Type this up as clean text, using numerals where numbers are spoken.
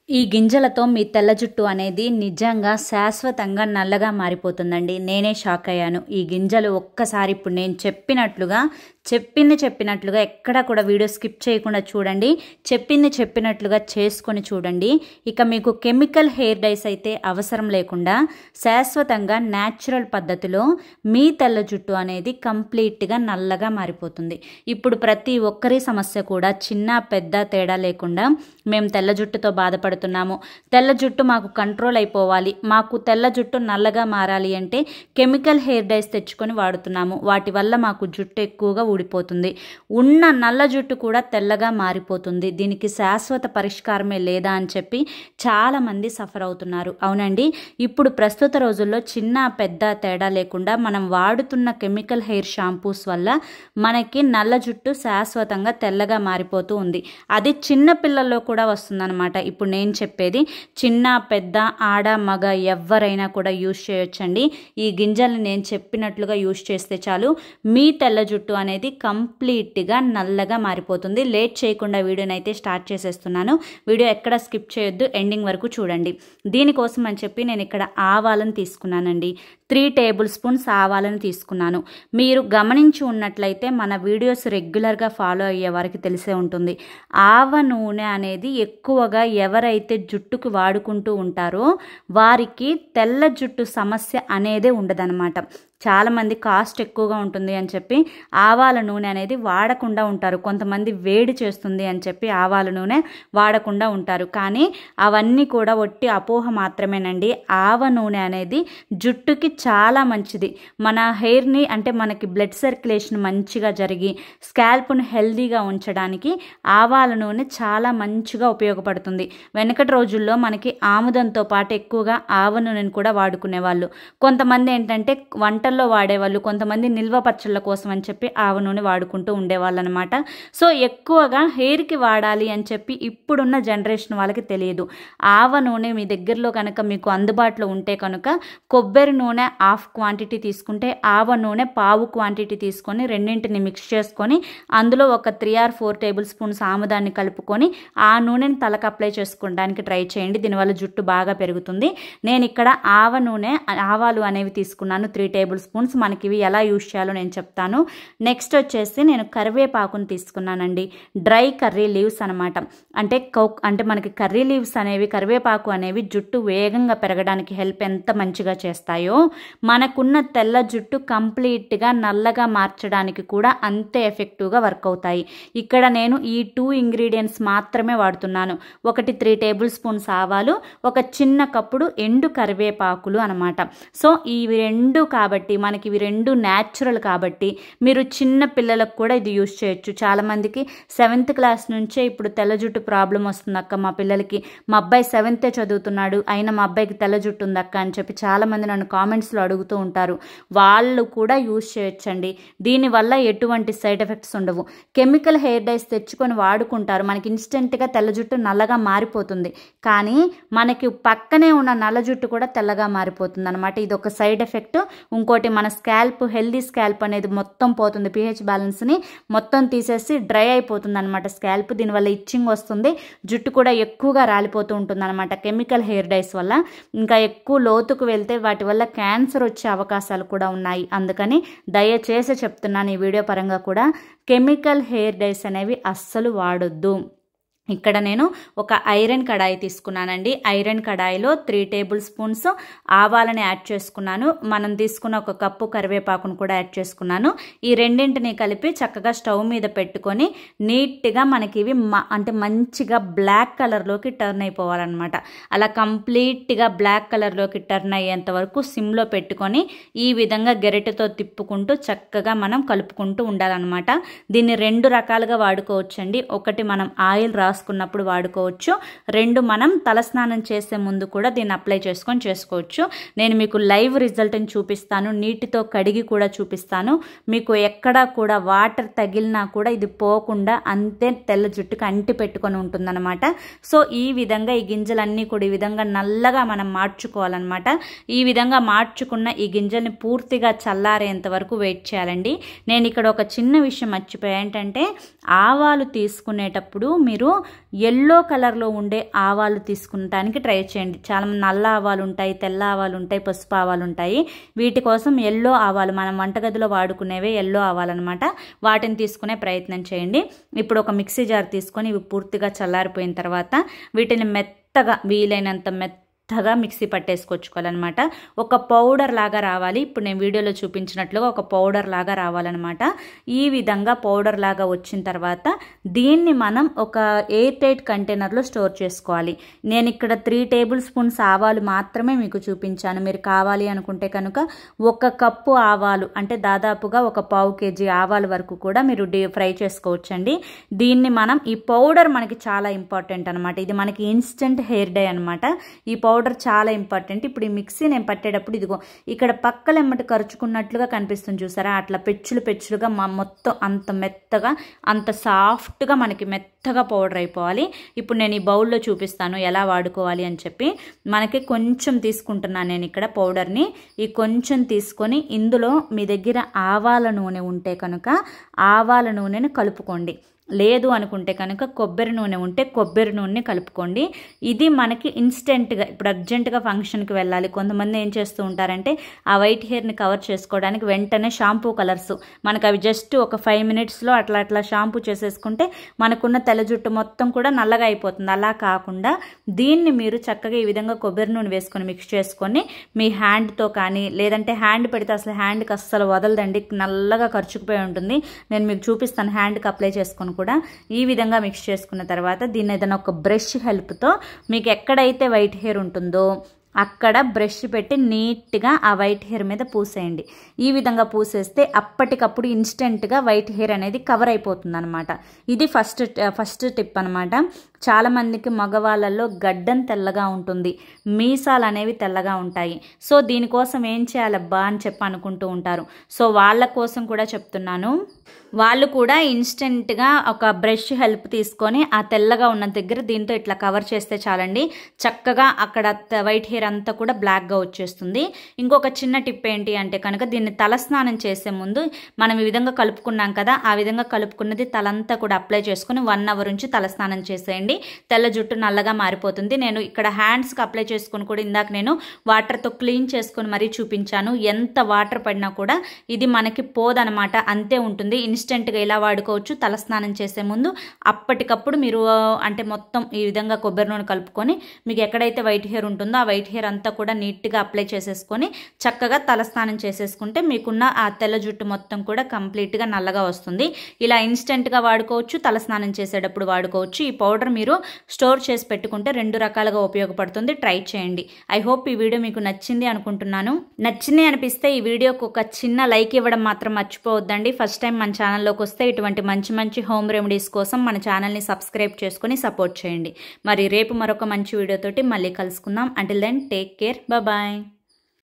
ఈ గింజలతో మీ తెల్ల జుట్టు అనేది నిజంగా శాశ్వతంగా నల్లగా మారిపోతుందండి. నేనే షాక్ అయ్యాను. ఈ గింజలు ఒక్కసారి ఇప్పుడు నేను చెప్పినట్లుగా ఎక్కడ కూడా వీడియో స్కిప్ చేయకుండా చూడండి. చెప్పినట్లుగా చేసుకొని చూడండి. ఇక మీకు కెమికల్ హెయిర్ డైస్ అయితే అవసరం లేకుండా శాశ్వతంగా న్యాచురల్ పద్ధతిలో మీ తెల్ల జుట్టు అనేది కంప్లీట్గా నల్లగా మారిపోతుంది. ఇప్పుడు ప్రతి ఒక్కరి సమస్య కూడా చిన్న పెద్ద తేడా లేకుండా మేము తెల్ల జుట్టుతో బాధపడుతున్నాము, తెల్ల జుట్టు మాకు కంట్రోల్ అయిపోవాలి, మాకు తెల్ల జుట్టు నల్లగా మారాలి అంటే కెమికల్ హెయిర్ డైస్ తెచ్చుకొని వాడుతున్నాము. వాటి వల్ల మాకు జుట్టు ఎక్కువగా ఊడిపోతుంది, ఉన్న నల్ల జుట్టు కూడా తెల్లగా మారిపోతుంది, దీనికి శాశ్వత పరిష్కారమే లేదా అని చెప్పి చాలామంది సఫర్ అవుతున్నారు. అవునండి, ఇప్పుడు ప్రస్తుత రోజుల్లో చిన్న పెద్ద తేడా లేకుండా మనం వాడుతున్న కెమికల్ హెయిర్ షాంపూస్ వల్ల మనకి నల్ల జుట్టు శాశ్వతంగా తెల్లగా మారిపోతూ ఉంది. అది చిన్న పిల్లల్లో కూడా వస్తుందన్నమాట. ఇప్పుడు నేను చెప్పేది చిన్న పెద్ద ఆడ మగ ఎవరైనా కూడా యూజ్ చేయొచ్చండి. ఈ గింజల్ని నేను చెప్పినట్లుగా యూజ్ చేస్తే చాలు మీ తెల్ల జుట్టు అనేది కంప్లీట్గా నల్లగా మారిపోతుంది. లేట్ చేయకుండా వీడియోని అయితే స్టార్ట్ చేసేస్తున్నాను. వీడియో ఎక్కడ స్కిప్ చేయొద్దు, ఎండింగ్ వరకు చూడండి. దీనికోసం అని చెప్పి నేను ఇక్కడ ఆవాలను తీసుకున్నానండి. 3 టేబుల్ స్పూన్స్ ఆవాలను తీసుకున్నాను. మీరు గమనించి ఉన్నట్లయితే మన వీడియోస్ రెగ్యులర్గా ఫాలో అయ్యే వారికి తెలిసే ఉంటుంది. ఆవ నూనె అనేది ఎక్కువగా ఎవరైతే జుట్టుకు వాడుకుంటూ ఉంటారో వారికి తెల్ల జుట్టు సమస్య అనేదే ఉండదన్నమాట. చాలామంది కాస్ట్ ఎక్కువగా ఉంటుంది అని చెప్పి ఆవాల నూనె అనేది వాడకుండా ఉంటారు. కొంతమంది వేడి చేస్తుంది అని చెప్పి ఆవాల నూనె వాడకుండా ఉంటారు. కానీ అవన్నీ కూడా ఒట్టి అపోహ మాత్రమేనండి. ఆవ నూనె అనేది జుట్టుకి చాలా మంచిది. మన హెయిర్ని అంటే మనకి బ్లడ్ సర్క్యులేషన్ మంచిగా జరిగి స్కాల్ప్ను హెల్దీగా ఉంచడానికి ఆవాల నూనె చాలా మంచిగా ఉపయోగపడుతుంది. వెనకటి రోజుల్లో మనకి ఆముదంతో పాటు ఎక్కువగా ఆవ నూనెను కూడా వాడుకునేవాళ్ళు. కొంతమంది ఏంటంటే వంటల్లో వాడేవాళ్ళు, కొంతమంది నిల్వ పచ్చళ్ళ కోసం అని చెప్పి ఆవ నూనె వాడుకుంటూ ఉండేవాళ్ళు అనమాట. సో ఎక్కువగా హెయిర్కి వాడాలి అని చెప్పి ఇప్పుడున్న జనరేషన్ వాళ్ళకి తెలియదు. ఆవ నూనె మీ దగ్గరలో కనుక మీకు అందుబాటులో ఉంటే కనుక కొబ్బరి నూనె హాఫ్ క్వాంటిటీ తీసుకుంటే ఆవ నూనె పావు క్వాంటిటీ తీసుకొని రెండింటిని మిక్స్ చేసుకొని అందులో ఒక 3 or 4 టేబుల్ స్పూన్స్ ఆముదాన్ని కలుపుకొని ఆ నూనెని తలకు అప్లై చేసుకోవడానికి ట్రై చేయండి. దీనివల్ల జుట్టు బాగా పెరుగుతుంది. నేను ఇక్కడ ఆవాలు అనేవి తీసుకున్నాను 3 టేబుల్ స్పూన్స్. మనకి ఇవి ఎలా యూజ్ చేయాలో నేను చెప్తాను. నెక్స్ట్ వచ్చేసి నేను కరివేపాకును తీసుకున్నానండి. డ్రై కర్రీ లీవ్స్ అనమాట. అంటే మనకి కర్రీ లీవ్స్ అనేవి, కరివేపాకు అనేవి జుట్టు వేగంగా పెరగడానికి హెల్ప్ ఎంత మంచిగా చేస్తాయో మనకున్న తెల్ల జుట్టు కంప్లీట్గా నల్లగా మార్చడానికి కూడా అంతే ఎఫెక్టివ్గా వర్క్ అవుతాయి. ఇక్కడ నేను ఈ 2 ఇంగ్రీడియంట్స్ మాత్రమే వాడుతున్నాను. ఒకటి 3 టేబుల్ స్పూన్స్ ఆవాలు, ఒక చిన్న కప్పుడు ఎండు కరివేపాకులు అనమాట. సో ఇవి రెండు కాబట్టి మనకి ఇవి రెండు న్యాచురల్ కాబట్టి మీరు చిన్న పిల్లలకు కూడా ఇది యూజ్ చేయొచ్చు. చాలామందికి 7th క్లాస్ నుంచే ఇప్పుడు తెల్ల జుట్టు ప్రాబ్లం వస్తుంది అక్క, మా పిల్లలకి, మా అబ్బాయి 7th చదువుతున్నాడు అయినా మా అబ్బాయికి తెల్ల జుట్టు ఉంది అక్క అని చెప్పి చాలామంది నన్ను కామెంట్స్లో అడుగుతూ ఉంటారు. వాళ్ళు కూడా యూజ్ చేయొచ్చండి. దీనివల్ల ఎటువంటి సైడ్ ఎఫెక్ట్స్ ఉండవు. కెమికల్ హెయిర్ డైస్ తెచ్చుకొని వాడుకుంటారు, మనకి ఇన్స్టెంట్గా తెల్ల జుట్టు నల్లగా మారిపోతుంది. కానీ మనకి పక్కనే ఉన్న నల్ల జుట్టు కూడా తెల్లగా మారిపోతుంది అనమాట. ఇది ఒక సైడ్ ఎఫెక్ట్. ఇంకోటి మన స్కాల్ప్, హెల్దీ స్కాల్ప్ అనేది మొత్తం పోతుంది, pH బ్యాలెన్స్ని మొత్తం తీసేసి డ్రై అయిపోతుంది అనమాట స్కాల్ప్. దీనివల్ల ఇచ్చింగ్ వస్తుంది, జుట్టు కూడా ఎక్కువగా రాలిపోతూ ఉంటుంది అనమాట కెమికల్ హెయిర్ డైస్ వల్ల. ఇంకా ఎక్కువ లోతుకు వెళ్తే వాటి వల్ల క్యాన్సర్ వచ్చే అవకాశాలు కూడా ఉన్నాయి. అందుకని దయచేసి చెప్తున్నాను ఈ వీడియో పరంగా కూడా కెమికల్ హెయిర్ డైస్ అనేవి అస్సలు వాడొద్దు. ఇక్కడ నేను ఒక ఐరన్ కడాయి తీసుకున్నానండి. ఐరన్ కడాయిలో 3 టేబుల్ స్పూన్స్ ఆవాలని యాడ్ చేసుకున్నాను. మనం తీసుకున్న ఒక కప్పు కరివేపాకును కూడా యాడ్ చేసుకున్నాను. ఈ రెండింటిని కలిపి చక్కగా స్టవ్ మీద పెట్టుకొని నీట్గా మనకి ఇవి అంటే మంచిగా బ్లాక్ కలర్లోకి టర్న్ అయిపోవాలన్నమాట. అలా కంప్లీట్గా బ్లాక్ కలర్లోకి టర్న్ అయ్యేంత వరకు సిమ్లో పెట్టుకొని ఈ విధంగా గెరెటతో తిప్పుకుంటూ చక్కగా మనం కలుపుకుంటూ ఉండాలన్నమాట. దీన్ని 2 రకాలుగా వాడుకోవచ్చండి. ఒకటి మనం ఆయిల్ రాసుకున్నప్పుడు వాడుకోవచ్చు, 2 మనం తలస్నానం చేసే ముందు కూడా దీన్ని అప్లై చేసుకొని చేసుకోవచ్చు. నేను మీకు లైవ్ రిజల్ట్ని చూపిస్తాను, నీటితో కడిగి కూడా చూపిస్తాను. మీకు ఎక్కడా కూడా వాటర్ తగిలినా కూడా ఇది పోకుండా అంతే తెల్ల జుట్టుకు అంటి పెట్టుకొని ఉంటుందన్నమాట. సో ఈ విధంగా ఈ గింజలన్నీ కూడా ఈ విధంగా నల్లగా మనం మార్చుకోవాలన్నమాట. ఈ విధంగా మార్చుకున్న ఈ గింజల్ని పూర్తిగా చల్లారేంత వరకు వెయిట్ చేయాలండి. నేను ఇక్కడ ఒక చిన్న విషయం మర్చిపోయా, ఏంటంటే ఆవాలు తీసుకునేటప్పుడు మీరు ఎల్లో కలర్లో ఉండే ఆవాలు తీసుకుంటానికి ట్రై చేయండి. చాలా నల్ల ఆవాలు ఉంటాయి, తెల్ల ఆవాలు ఉంటాయి, పసుపు ఆవాలు ఉంటాయి. వీటి కోసం ఎల్లో ఆవాలు, మనం వంటగదిలో వాడుకునేవే ఎల్లో ఆవాలు అనమాట, వాటిని తీసుకునే ప్రయత్నం చేయండి. ఇప్పుడు ఒక మిక్సీ జార్ తీసుకొని ఇవి పూర్తిగా చల్లారిపోయిన తర్వాత వీటిని మెత్తగా, వీలైనంత మెత్తగా మిక్సీ పట్టేసుకొచ్చుకోవాలన్నమాట. ఒక పౌడర్ లాగా రావాలి. ఇప్పుడు నేను వీడియోలో చూపించినట్లుగా ఒక పౌడర్ లాగా రావాలన్నమాట. ఈ విధంగా పౌడర్ లాగా వచ్చిన తర్వాత దీన్ని మనం ఒక ఎయిర్ టైట్ కంటైనర్లో స్టోర్ చేసుకోవాలి. నేను ఇక్కడ 3 టేబుల్ స్పూన్స్ ఆవాలు మాత్రమే మీకు చూపించాను. మీరు కావాలి అనుకుంటే కనుక 1 కప్పు ఆవాలు, అంటే దాదాపుగా ఒక 1/2 కేజీ ఆవాల వరకు కూడా మీరు ఫ్రై చేసుకోవచ్చండి. దీన్ని మనం, ఈ పౌడర్ మనకి చాలా ఇంపార్టెంట్ అనమాట. ఇది మనకి ఇన్స్టెంట్ హెయిర్ డై అనమాట. ఈ పౌడర్ చాలా ఇంపార్టెంట్. ఇప్పుడు ఈ మిక్సీ నేను పట్టేటప్పుడు ఇదిగో ఇక్కడ పక్కలెమ్మటి కరుచుకున్నట్లుగా కనిపిస్తుంది చూసారా, అట్లా పెచ్చులుగా మొత్తం అంత మెత్తగా, అంత సాఫ్ట్గా మనకి మెత్తగా పౌడర్ అయిపోవాలి. ఇప్పుడు నేను ఈ బౌల్లో చూపిస్తాను ఎలా వాడుకోవాలి అని చెప్పి. మనకి కొంచెం తీసుకుంటున్నాను నేను ఇక్కడ పౌడర్ని. ఈ కొంచెం తీసుకొని ఇందులో మీ దగ్గర ఆవాల నూనె ఉంటే కనుక ఆవాల నూనెను కలుపుకోండి. లేదు అనుకుంటే కనుక కొబ్బరి నూనె ఉంటే కొబ్బరి నూనెని కలుపుకోండి. ఇది మనకి ఇన్స్టెంట్గా, ఇప్పుడు అర్జెంటుగా ఫంక్షన్కి వెళ్ళాలి. కొంతమంది ఏం చేస్తూ ఉంటారంటే ఆ వైట్ హెయిర్ని కవర్ చేసుకోవడానికి వెంటనే షాంపూ కలర్స్, మనకు అవి జస్ట్ ఒక 5 మినిట్స్లో అట్లా షాంపూ చేసేసుకుంటే మనకున్న తెల్ల జుట్టు మొత్తం కూడా నల్లగా అయిపోతుంది. అలా కాకుండా దీన్ని మీరు చక్కగా ఈ విధంగా కొబ్బరి నూనె వేసుకొని మిక్స్ చేసుకొని మీ హ్యాండ్తో కానీ, లేదంటే హ్యాండ్ పెడితే అసలు హ్యాండ్కి అస్సలు వదలదండి, నల్లగా ఖర్చుకుపోయి ఉంటుంది. నేను మీకు చూపిస్తాను హ్యాండ్కి అప్లై చేసుకొని కూడా. ఈ విధంగా మిక్స్ చేసుకున్న తర్వాత దీన్ని ఏదైనా ఒక బ్రష్ హెల్ప్తో మీకు ఎక్కడైతే వైట్ హెయిర్ ఉంటుందో అక్కడ బ్రష్ పెట్టి నీట్గా ఆ వైట్ హెయిర్ మీద పూసేయండి. ఈ విధంగా పూసేస్తే అప్పటికప్పుడు ఇన్స్టెంట్గా వైట్ హెయిర్ అనేది కవర్ అయిపోతుంది అనమాట. ఇది ఫస్ట్ టిప్ అనమాట. చాలామందికి మగవాళ్ళల్లో గడ్డం తెల్లగా ఉంటుంది, మీసాలు అనేవి తెల్లగా ఉంటాయి. సో దీనికోసం ఏం చేయాలబ్బా అని చెప్పి అనుకుంటూ ఉంటారు. సో వాళ్ళ కోసం కూడా చెప్తున్నాను. వాళ్ళు కూడా ఇన్స్టెంట్గా ఒక బ్రష్ హెల్ప్ తీసుకొని ఆ తెల్లగా ఉన్న దగ్గర దీంతో ఇట్లా కవర్ చేస్తే చాలండి, చక్కగా అక్కడ వైట్ హెయిర్ అంతా కూడా బ్లాక్గా వచ్చేస్తుంది. ఇంకొక చిన్న టిప్ ఏంటి అంటే కనుక దీన్ని తలస్నానం చేసే ముందు మనం ఈ విధంగా కలుపుకున్నాం కదా, ఆ విధంగా కలుపుకున్నది తలంతా కూడా అప్లై చేసుకుని 1 అవర్ నుంచి తలస్నానం చేసేయండి. తెల్ల జుట్టు నల్లగా మారిపోతుంది. నేను ఇక్కడ హ్యాండ్స్కి అప్లై చేసుకుని కూడా ఇందాక నేను వాటర్తో క్లీన్ చేసుకొని మరీ చూపించాను. ఎంత వాటర్ పడినా కూడా ఇది మనకి పోదనమాట, అంతే ఉంటుంది. ఇన్స్టెంట్గా ఇలా వాడుకోవచ్చు. తలస్నానం చేసే ముందు అప్పటికప్పుడు మీరు అంటే మొత్తం ఈ విధంగా కొబ్బరి నూనె కలుపుకొని మీకు ఎక్కడైతే వైట్ హెయిర్ ఉంటుందో ఆ వైట్ హెయిర్ అంతా కూడా నీట్గా అప్లై చేసేసుకొని చక్కగా తలస్నానం చేసేసుకుంటే మీకున్న ఆ తెల్ల జుట్టు మొత్తం కూడా కంప్లీట్గా నల్లగా వస్తుంది. ఇలా ఇన్స్టెంట్గా వాడుకోవచ్చు, తలస్నానం చేసేటప్పుడు వాడుకోవచ్చు. ఈ పౌడర్ మీరు స్టోర్ చేసి పెట్టుకుంటే 2 రకాలుగా ఉపయోగపడుతుంది. ట్రై చేయండి. ఐ హోప్ ఈ వీడియో మీకు నచ్చింది అనుకుంటున్నాను. నచ్చింది అనిపిస్తే ఈ వీడియోకి ఒక చిన్న లైక్ ఇవ్వడం మాత్రం మర్చిపోవద్దండి. ఫస్ట్ టైం మన ఛానల్లోకి వస్తే ఇటువంటి మంచి హోమ్ రెమెడీస్ కోసం మన ఛానల్ని సబ్స్క్రైబ్ చేసుకొని సపోర్ట్ చేయండి. మరి రేపు మరొక మంచి వీడియోతోటి మళ్ళీ కలుసుకుందాం. Until then take care, bye.